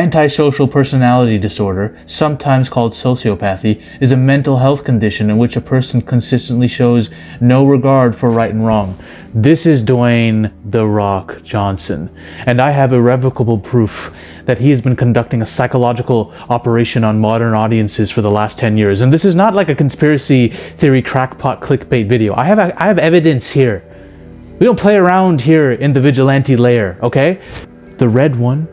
Antisocial personality disorder, sometimes called sociopathy, is a mental health condition in which a person consistently shows no regard for right and wrong. This is Dwayne "The Rock" Johnson, and I have irrevocable proof that he has been conducting a psychological operation on modern audiences for the last 10 years. And this is not like a conspiracy theory crackpot clickbait video. I have evidence here. We don't play around here in the vigilante layer, okay? The red one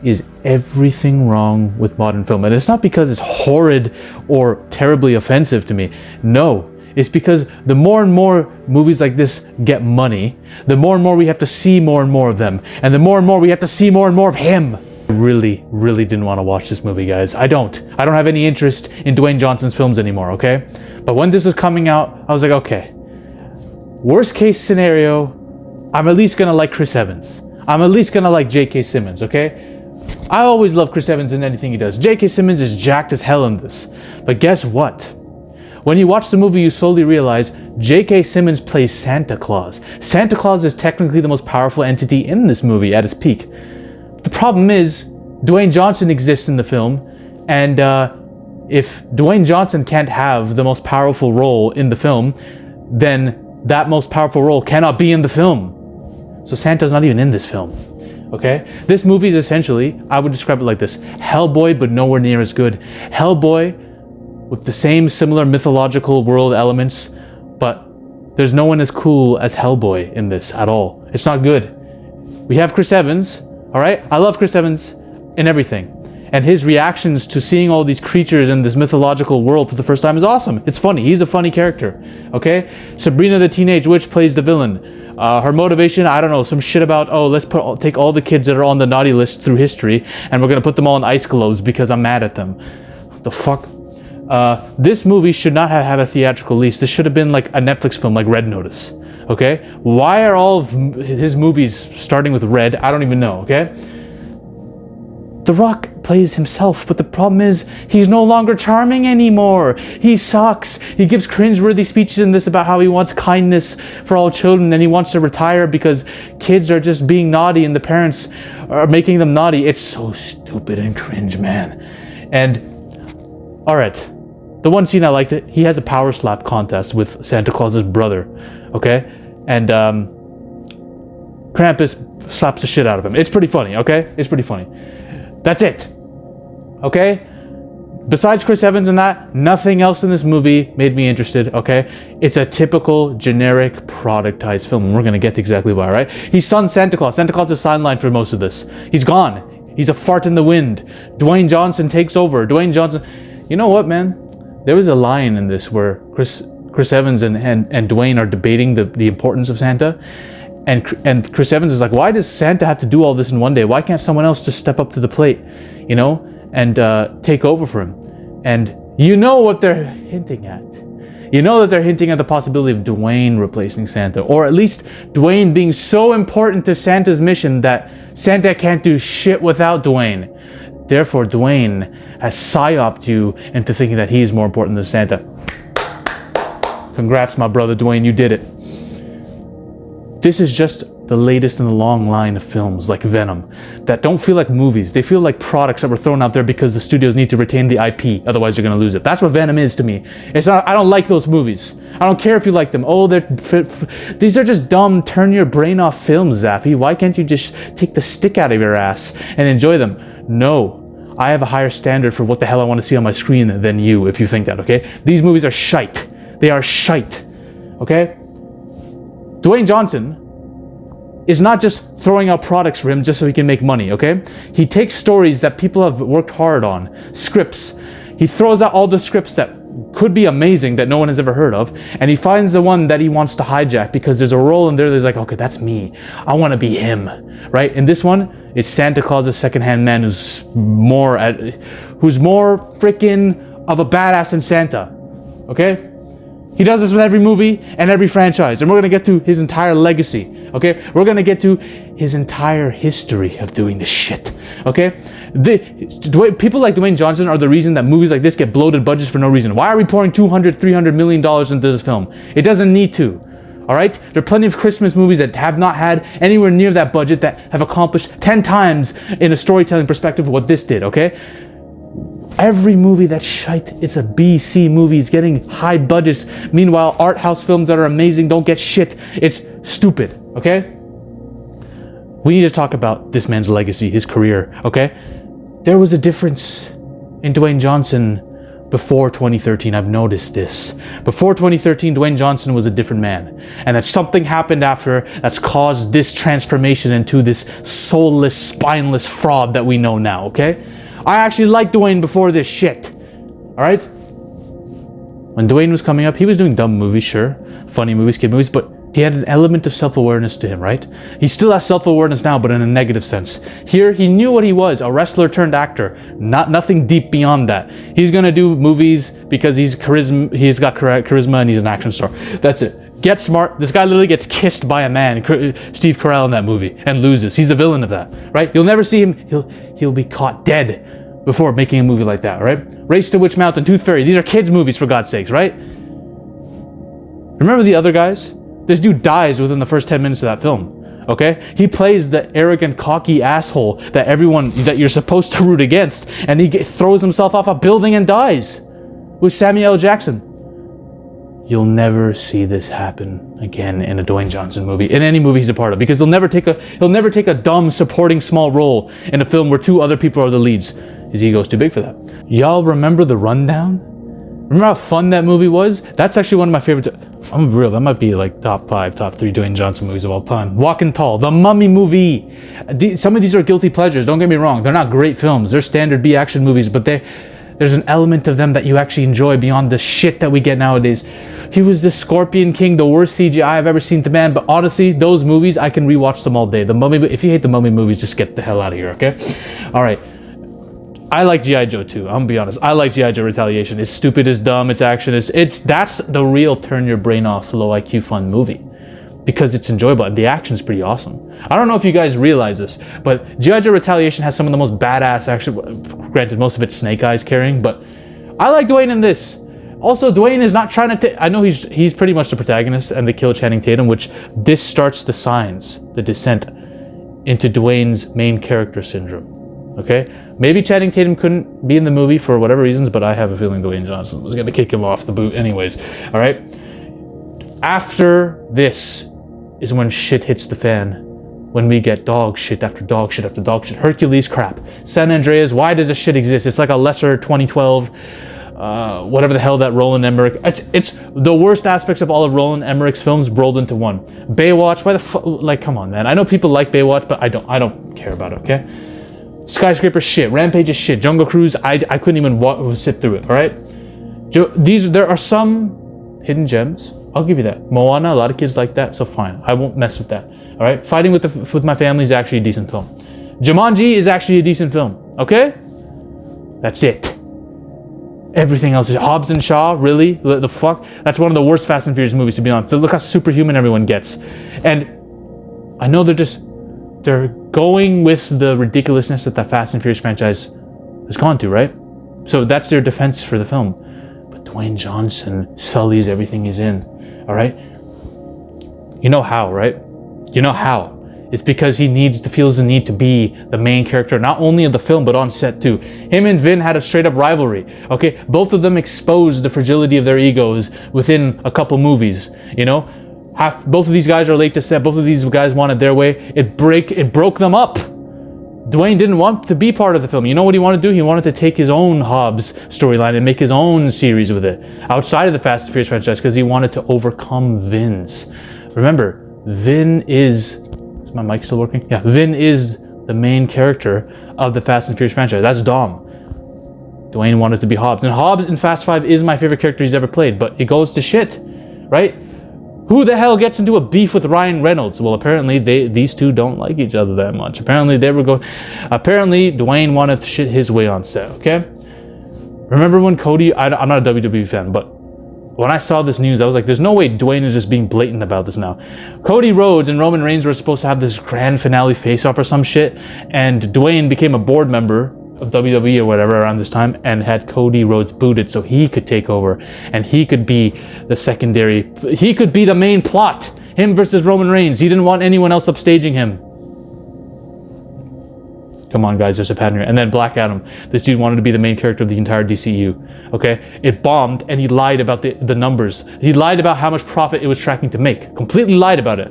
is everything wrong with modern film. And it's not because it's horrid or terribly offensive to me. No, it's because the more and more movies like this get money, the more and more we have to see more and more of them. And the more and more we have to see more and more of him. I really didn't want to watch this movie, guys. I don't have any interest in Dwayne Johnson's films anymore, okay? But when this was coming out, I was like, okay, worst case scenario, I'm at least gonna like Chris Evans. I'm at least gonna like J.K. Simmons, okay? I always love Chris Evans in anything he does. J.K. Simmons is jacked as hell in this. But guess what? When you watch the movie, you slowly realize J.K. Simmons plays Santa Claus. Santa Claus is technically the most powerful entity in this movie at its peak. The problem is, Dwayne Johnson exists in the film, and if Dwayne Johnson can't have the most powerful role in the film, then that most powerful role cannot be in the film. So Santa's not even in this film. Okay? This movie is essentially, I would describe it like this: Hellboy, but nowhere near as good. Hellboy with the same similar mythological world elements, but there's no one as cool as Hellboy in this at all. It's not good. We have Chris Evans, alright? I love Chris Evans in everything. And his reactions to seeing all these creatures in this mythological world for the first time is awesome. It's funny. He's a funny character. Okay? Sabrina the Teenage Witch plays the villain. Her motivation, I don't know, some shit about, oh, let's take all the kids that are on the naughty list through history and we're gonna put them all in ice globes because I'm mad at them. What the fuck? This movie should not have a theatrical release. This should have been like a Netflix film like Red Notice. Okay? Why are all of his movies starting with red? I don't even know, okay? The Rock plays himself, but the problem is he's no longer charming anymore. He sucks. He gives cringeworthy speeches in this about how he wants kindness for all children and he wants to retire because kids are just being naughty and the parents are making them naughty. It's so stupid and cringe, man. And, alright, the one scene I liked, he has a power slap contest with Santa Claus's brother, okay? And Krampus slaps the shit out of him. It's pretty funny, okay? It's pretty funny. That's it. Okay? Besides Chris Evans and that, nothing else in this movie made me interested, okay? It's a typical, generic, productized film, and we're gonna get to exactly why, right? He's son Santa Claus. Santa Claus is sidelined for most of this. He's gone. He's a fart in the wind. Dwayne Johnson takes over. Dwayne Johnson... You know what, man? There was a line in this where Chris Evans and Dwayne are debating the importance of Santa. And Chris Evans is like, why does Santa have to do all this in one day? Why can't someone else just step up to the plate, you know, and take over for him? And you know what they're hinting at. You know that they're hinting at the possibility of Dwayne replacing Santa, or at least Dwayne being so important to Santa's mission that Santa can't do shit without Dwayne. Therefore, Dwayne has psyoped you into thinking that he is more important than Santa. Congrats, my brother Dwayne, you did it. This is just the latest in the long line of films like Venom that don't feel like movies. They feel like products that were thrown out there because the studios need to retain the IP, otherwise they're gonna lose it. That's what Venom is to me. It's not. I don't like those movies. I don't care if you like them. Oh, these are just dumb, turn your brain off films, Zappy. Why can't you just take the stick out of your ass and enjoy them? No, I have a higher standard for what the hell I want to see on my screen than you, if you think that, okay? These movies are shite. They are shite, okay? Dwayne Johnson is not just throwing out products for him just so he can make money, okay? He takes stories that people have worked hard on, scripts. He throws out all the scripts that could be amazing that no one has ever heard of, and he finds the one that he wants to hijack because there's a role in there that's like, okay, that's me. I want to be him, right? In this one, it's Santa Claus's second-hand man who's more freaking of a badass than Santa, okay? He does this with every movie and every franchise, and we're going to get to his entire legacy, okay? We're going to get to his entire history of doing this shit, okay? People like Dwayne Johnson are the reason that movies like this get bloated budgets for no reason. Why are we pouring $200, $300 million into this film? It doesn't need to, All right? There are plenty of Christmas movies that have not had anywhere near that budget that have accomplished 10 times in a storytelling perspective what this did, okay? Every movie that's shite, it's a B, C movie. It's getting high budgets. Meanwhile, art house films that are amazing don't get shit. It's stupid, okay? We need to talk about this man's legacy, his career, okay? There was a difference in Dwayne Johnson before 2013. I've noticed this. Before 2013, Dwayne Johnson was a different man. And that something happened after that's caused this transformation into this soulless, spineless fraud that we know now, okay? I actually liked Dwayne before this shit. Alright? When Dwayne was coming up, he was doing dumb movies, sure. Funny movies, kid movies, but he had an element of self-awareness to him, right? He still has self-awareness now, but in a negative sense. Here, he knew what he was, a wrestler turned actor. Nothing deep beyond that. He's gonna do movies because he's got charisma and he's an action star. That's it. Get smart. This guy literally gets kissed by a man, Steve Carell in that movie, and loses. He's the villain of that, right? You'll never see him. He'll be caught dead before making a movie like that, right? Race to Witch Mountain, Tooth Fairy. These are kids' movies, for God's sakes, right? Remember the other guys? This dude dies within the first 10 minutes of that film, okay? He plays the arrogant, cocky asshole that you're supposed to root against, and he throws himself off a building and dies with Samuel L. Jackson. You'll never see this happen again in a Dwayne Johnson movie, in any movie he's a part of, because he'll never take a dumb supporting small role in a film where two other people are the leads. His ego's too big for that. Y'all remember The Rundown? Remember how fun that movie was? That's actually one of my favorite. I'm real. That might be like top 5, top 3 Dwayne Johnson movies of all time. Walking Tall, The Mummy movie. Some of these are guilty pleasures. Don't get me wrong. They're not great films. They're standard B action movies, but there's an element of them that you actually enjoy beyond the shit that we get nowadays. He was the Scorpion King, the worst CGI I've ever seen to man. But honestly, those movies, I can rewatch them all day. The Mummy. If you hate the Mummy movies, just get the hell out of here. Okay. All right. I like G.I. Joe too, I'm gonna be honest. I like G.I. Joe Retaliation. It's stupid, it's dumb, it's action, that's the real turn your brain off, low IQ fun movie. Because it's enjoyable, and the action's pretty awesome. I don't know if you guys realize this, but G.I. Joe Retaliation has some of the most badass action, granted most of it's Snake Eyes carrying, but I like Dwayne in this. Also, Dwayne is not trying to I know he's pretty much the protagonist and they kill Channing Tatum, which this starts the signs, the descent into Dwayne's main character syndrome. Okay, maybe Channing Tatum couldn't be in the movie for whatever reasons, but I have a feeling Dwayne Johnson was gonna kick him off the boot anyways. All right, after this is when shit hits the fan, when we get dog shit after dog shit after dog shit. Hercules crap, San Andreas. Why does this shit exist? It's like a lesser 2012 whatever the hell that Roland Emmerich. It's the worst aspects of all of Roland Emmerich's films rolled into one. Baywatch. Why the fuck? Like, come on, man. I know people like Baywatch, but I don't care about it. Okay. Skyscraper shit, Rampage is shit, Jungle Cruise, I couldn't even sit through it, all right? There are some hidden gems, I'll give you that. Moana, a lot of kids like that, so fine, I won't mess with that, all right? Fighting with my family is actually a decent film. Jumanji is actually a decent film, okay? That's it. Everything else is Hobbs and Shaw, really? The fuck? That's one of the worst Fast and Furious movies, to be honest. So look how superhuman everyone gets. And I know they're going with the ridiculousness that the Fast and Furious franchise has gone to, right? So that's their defense for the film. But Dwayne Johnson sullies everything he's in, all right? You know how, right? You know how. It's because he feels the need to be the main character, not only of the film, but on set too. Him and Vin had a straight up rivalry, okay? Both of them exposed the fragility of their egos within a couple movies, you know? Both of these guys are late to set. Both of these guys wanted their way. It broke them up. Dwayne didn't want to be part of the film. You know what he wanted to do? He wanted to take his own Hobbs storyline and make his own series with it outside of the Fast and Furious franchise because he wanted to overcome Vin's. Remember, Vin is my mic still working? Yeah, Vin is the main character of the Fast and Furious franchise. That's Dom. Dwayne wanted to be Hobbs. And Hobbs in Fast 5 is my favorite character he's ever played, but it goes to shit, right? Who the hell gets into a beef with Ryan Reynolds? Well, apparently these two don't like each other that much. Apparently Dwayne wanted to shit his way on set, okay? Remember when Cody, I'm not a WWE fan, but when I saw this news, I was like, there's no way Dwayne is just being blatant about this now. Cody Rhodes and Roman Reigns were supposed to have this grand finale face-off or some shit, and Dwayne became a board member of WWE or whatever around this time and had Cody Rhodes booted so he could take over and he could be the secondary, he could be the main plot Him versus Roman Reigns. He didn't want anyone else upstaging him. Come on, guys, there's a pattern here. And then Black Adam. This dude wanted to be the main character of the entire DCU. Okay? It bombed, and he lied about the numbers. He lied about how much profit it was tracking to make. Completely lied about it.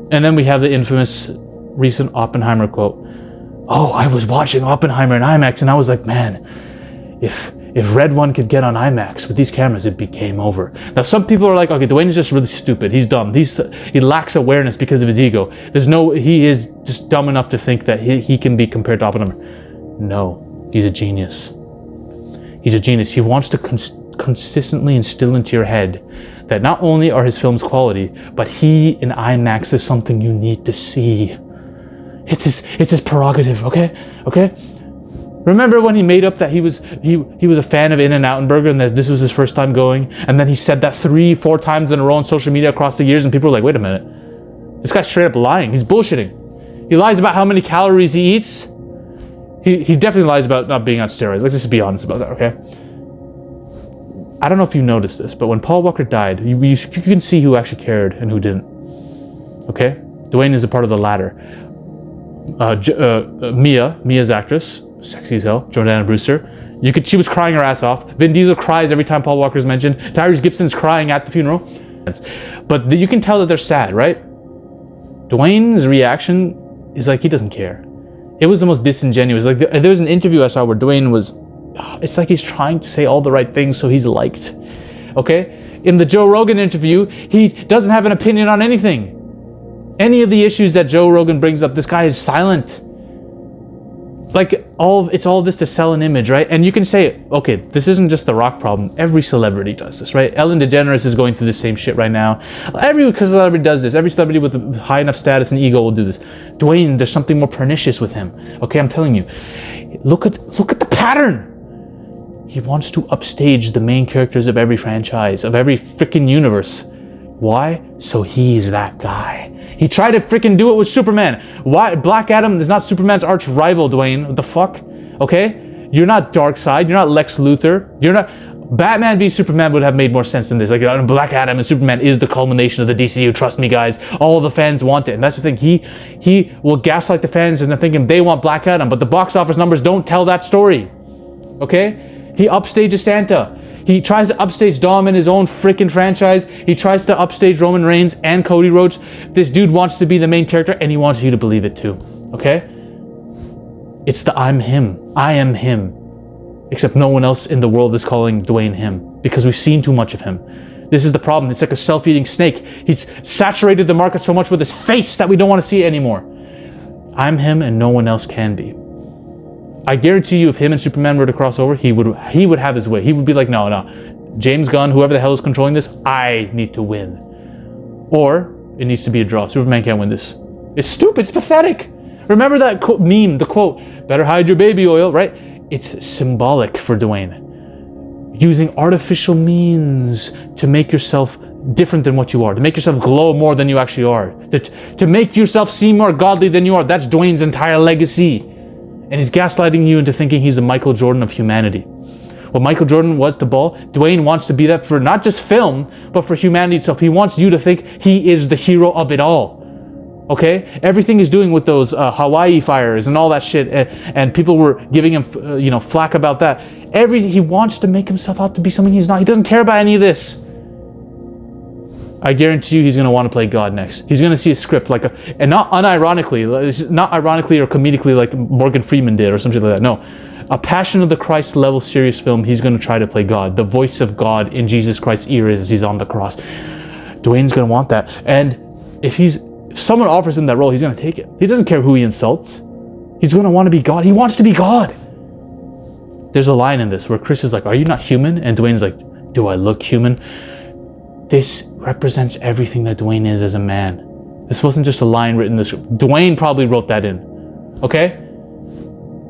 And then we have the infamous recent Oppenheimer quote. Oh, I was watching Oppenheimer in IMAX, and I was like, man, if Red One could get on IMAX with these cameras, it'd be game over. Now, some people are like, okay, Dwayne is just really stupid. He's dumb. He lacks awareness because of his ego. He is just dumb enough to think that he can be compared to Oppenheimer. No, he's a genius. He's a genius. He wants to consistently instill into your head that not only are his films quality, but he in IMAX is something you need to see. It's his prerogative, okay? Remember when he made up that he was a fan of In-N-Out Burger and that this was his first time going, and then he said that 3-4 times in a row on social media across the years, and people were like, wait a minute, this guy's straight up lying. He's bullshitting. He lies about how many calories he eats. He definitely lies about not being on steroids. Let's just be honest about that, okay? I don't know if you noticed this, but when Paul Walker died, you can see who actually cared and who didn't. Okay? Dwayne is a part of the latter. Mia's actress, sexy as hell, Jordana Brewster. She was crying her ass off. Vin Diesel cries every time Paul Walker's mentioned. Tyrese Gibson's crying at the funeral. But you can tell that they're sad, right? Dwayne's reaction is like he doesn't care. It was the most disingenuous. Like there was an interview I saw where Dwayne was, it's like he's trying to say all the right things so he's liked. Okay? In the Joe Rogan interview, he doesn't have an opinion on anything. Any of the issues that Joe Rogan brings up, this guy is silent. Like it's all this to sell an image, right? And you can say, okay, this isn't just the Rock problem. Every celebrity does this, right? Ellen DeGeneres is going through the same shit right now. Every celebrity does this. Every celebrity with a high enough status and ego will do this. Dwayne, there's something more pernicious with him. Okay, I'm telling you. Look at the pattern. He wants to upstage the main characters of every franchise, of every freaking universe. Why? So he's that guy. He tried to freaking do it with Superman. Why? Black Adam is not Superman's arch rival, Dwayne. What the fuck? Okay? You're not Darkseid. You're not Lex Luthor. You're not... Batman v Superman would have made more sense than this. Like, Black Adam and Superman is the culmination of the DCU. Trust me, guys. All the fans want it. And that's the thing. He will gaslight the fans into thinking they want Black Adam, but the box office numbers don't tell that story. Okay? He upstages Santa. He tries to upstage Dom in his own freaking franchise. He tries to upstage Roman Reigns and Cody Rhodes. This dude wants to be the main character, and he wants you to believe it too. Okay? It's the I'm him. I am him. Except no one else in the world is calling Dwayne him, because we've seen too much of him. This is the problem. It's like a self-eating snake. He's saturated the market so much with his face that we don't want to see it anymore. I'm him, and no one else can be. I guarantee you, if him and Superman were to cross over, he would have his way. He would be like, no, James Gunn, whoever the hell is controlling this, I need to win. Or it needs to be a draw. Superman can't win this. It's stupid. It's pathetic. Remember that meme, the quote, better hide your baby oil, right? It's symbolic for Dwayne. Using artificial means to make yourself different than what you are, to make yourself glow more than you actually are, to make yourself seem more godly than you are. That's Dwayne's entire legacy. And he's gaslighting you into thinking he's the Michael Jordan of humanity. What Michael Jordan was to ball, Dwayne wants to be that for not just film, but for humanity itself. He wants you to think he is the hero of it all. Okay? Everything he's doing with those Hawaii fires and all that shit, and people were giving him flack about that. He wants to make himself out to be something he's not. He doesn't care about any of this. I guarantee you he's going to want to play God next. He's going to see a script and not unironically, not ironically or comedically like Morgan Freeman did or something like that. No, a Passion of the Christ level serious film. He's going to try to play God, the voice of God in Jesus Christ's ear as he's on the cross. Dwayne's going to want that. And if someone offers him that role, he's going to take it. He doesn't care who he insults. He's going to want to be God. He wants to be God. There's a line in this where Chris is like, are you not human? And Dwayne's like, do I look human? This represents everything that Dwayne is as a man. This wasn't just a line written in the script. Dwayne probably wrote that in. Okay?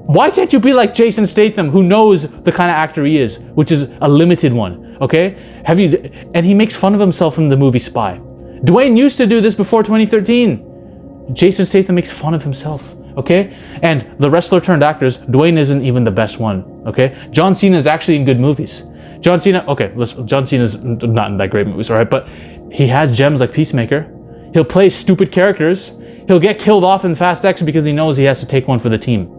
Why can't you be like Jason Statham, who knows the kind of actor he is, which is a limited one? Okay? And he makes fun of himself in the movie Spy. Dwayne used to do this before 2013. Jason Statham makes fun of himself. Okay? And the wrestler turned actors, Dwayne isn't even the best one. Okay? John Cena is actually in good movies. John Cena's not in that great movies, all right? But he has gems like Peacemaker. He'll play stupid characters. He'll get killed off in fast action because he knows he has to take one for the team.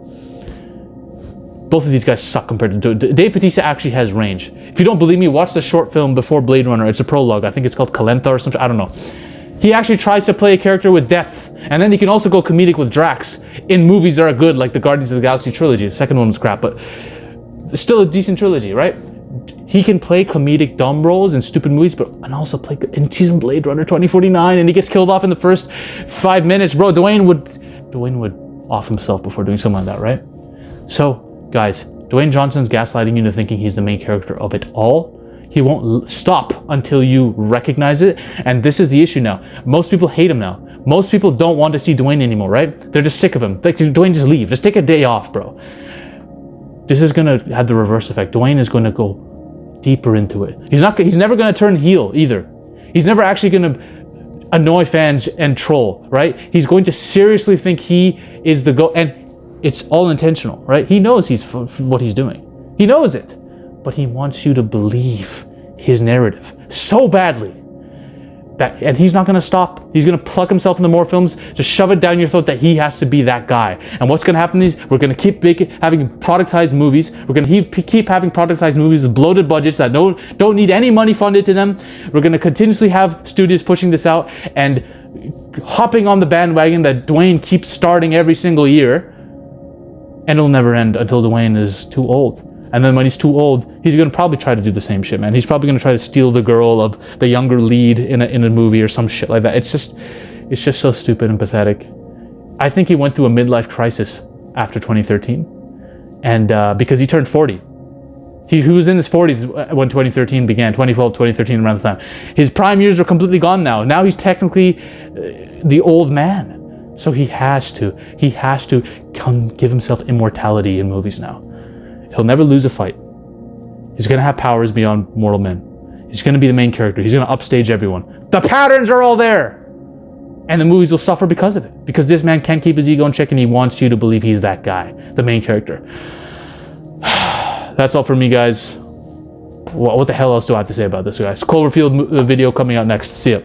Both of these guys suck compared to... Dave Bautista actually has range. If you don't believe me, watch the short film before Blade Runner. It's a prologue. I think it's called Calentha or something. I don't know. He actually tries to play a character with depth. And then he can also go comedic with Drax in movies that are good, like the Guardians of the Galaxy trilogy. The second one was crap, but it's still a decent trilogy, right? He can play comedic dumb roles in stupid movies, and also play good. And he's in Blade Runner 2049, and he gets killed off in the first 5 minutes. Bro, Dwayne would off himself before doing something like that, right? So, guys, Dwayne Johnson's gaslighting you into thinking he's the main character of it all. He won't stop until you recognize it. And this is the issue now. Most people hate him now. Most people don't want to see Dwayne anymore, right? They're just sick of him. Like, Dwayne, just leave. Just take a day off, bro. This is going to have the reverse effect. Dwayne is going to go deeper into it. He's never going to turn heel either. He's never actually going to annoy fans and troll, right? He's going to seriously think he is the and it's all intentional, right? He knows what he's doing. He knows it, but he wants you to believe his narrative so badly and he's not going to stop. He's going to plug himself into more films, just shove it down your throat that he has to be that guy. And what's going to happen is we're going to keep having productized movies. We're going to keep having productized movies with bloated budgets that don't need any money funded to them. We're going to continuously have studios pushing this out and hopping on the bandwagon that Dwayne keeps starting every single year. And it'll never end until Dwayne is too old. And then when he's too old, he's going to probably try to do the same shit, man. He's probably going to try to steal the girl of the younger lead in a movie or some shit like that. It's just so stupid and pathetic. I think he went through a midlife crisis after 2013. And because he turned 40. He was in his 40s when 2013 began, 2012, 2013, around the time. His prime years are completely gone now. Now he's technically the old man. So he has to give himself immortality in movies now. He'll never lose a fight. He's going to have powers beyond mortal men. He's going to be the main character. He's going to upstage everyone. The patterns are all there. And the movies will suffer because of it. Because this man can't keep his ego in check and he wants you to believe he's that guy, the main character. That's all for me, guys. What the hell else do I have to say about this, guys? Cloverfield video coming out next. See ya.